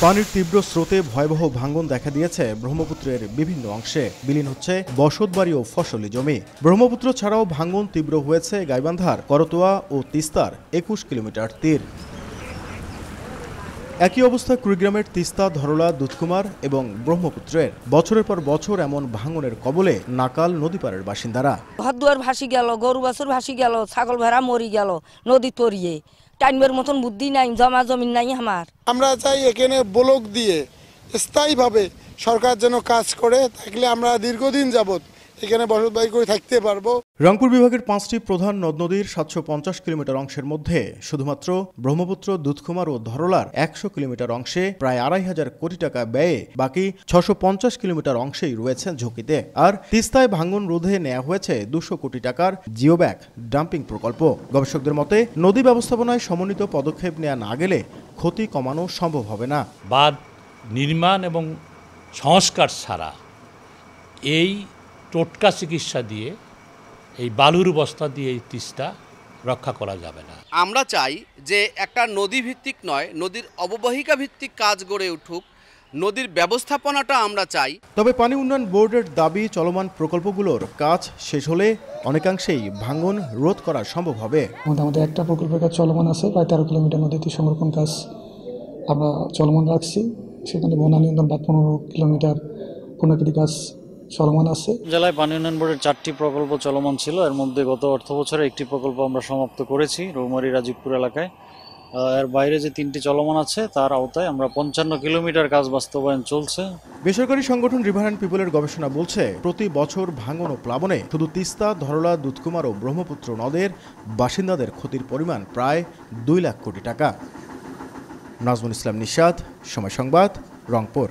পানির তীব্র স্রোতে ভয়াবহ ভাঙন দেখা দিয়েছে ব্রহ্মপুত্রের বিভিন্ন অংশে। বিলীন হচ্ছে বসতবাড়ি ও ফসলি জমি। ব্রহ্মপুত্র ছাড়াও ভাঙন তীব্র হয়েছে গাইবান্ধার করতোয়া ও তিস্তার ২১ কিলোমিটার তীর। একই অবস্থা কুড়িগ্রামের তিস্তা, ধরলা, দুধকুমার এবং ব্রহ্মপুত্রের। বছরের পর বছর এমন ভাঙনের কবলে নাকাল নদীপাড়ের বাসিন্দারা। ঘরদুয়ার ভাসি গেল, গরু বাছুর ভাসি গেল, ছাগল ভেড়া মরি গেল নদী তরিয়ে। টাইমের মতন বুদ্ধি নাই, জমা জমিন নাই আমার। আমরা চাই এখানে ব্লক দিয়ে স্থায়ীভাবে সরকার যেন কাজ করে, থাকলে আমরা দীর্ঘদিন যাবত এখানে বসতবাড়ি করে থাকতে পারবো। রংপুর বিভাগের ৫টি প্রধান নদ নদীর ৭৫০ কিলোমিটার অংশের মধ্যে শুধুমাত্র ব্রহ্মপুত্র, দুধকুমার ও ধরলার ১০০ কিলোমিটার অংশে প্রায় ২৫০০ কোটি টাকা ব্যয়ে বাকি ৬৫০ কিলোমিটার অংশেই রয়েছে ঝুঁকিতে। আর তিস্তায় ভাঙন রোধে নেওয়া হয়েছে ২০০ কোটি টাকার জিওব্যাগ ডাম্পিং প্রকল্প। গবেষকদের মতে নদী ব্যবস্থাপনায় সমন্বিত পদক্ষেপ নেওয়া না গেলে ক্ষতি কমানো সম্ভব হবে না। বাঁধ নির্মাণ এবং সংস্কার ছাড়া এই টোটকা চিকিৎসা দিয়ে, এই বালুর বস্তা দিয়ে এই তিস্তা রক্ষা করা যাবে না। আমরা চাই যে একটা নদী ভিত্তিক নয়, নদীর অববাহিকা ভিত্তিক কাজ গড়ে উঠুক, নদীর ব্যবস্থাপনাটা আমরা চাই। তবে পানি উন্নয়ন বোর্ডের দাবি, চলমান প্রকল্পগুলোর কাজ শেষ হলে অনেকাংশেই ভাঙন রোধ করা সম্ভব হবে। আমাদের একটা প্রকল্পের কাজ চলমান আছে, প্রায় ১৩ কিলোমিটার নদীতে সংরক্ষণ কাজ আমরা চলমান রাখছি। সেখানে বন্যা নিয়ন্ত্রণ বাঁধ ১৫ কিলোমিটার পুনর্কৃতি কাজ চলমান আছে। জেলায় পানি উন্নয়ন বোর্ডের ৪টি প্রকল্প চলমান ছিল। এর মধ্যে গত অর্থ বছরে একটি প্রকল্প আমরা সমাপ্ত করেছি রৌমারী রাজীবপুর এলাকায়। এর বাইরে যে ৩টি চলমান আছে তার আওতায় আমরা ৫৫ কিলোমিটার কাজ বাস্তবায়ন চলছে। বেসরকারি সংগঠন রিভার অ্যান্ড পিপলের গবেষণা বলছে, প্রতি বছর ভাঙন ও প্লাবনে শুধু তিস্তা, ধরলা, দুধকুমার ও ব্রহ্মপুত্র নদের বাসিন্দাদের ক্ষতির পরিমাণ প্রায় ২ লাখ কোটি টাকা। নাজমুল ইসলাম নিশাত, সময় সংবাদ, রংপুর।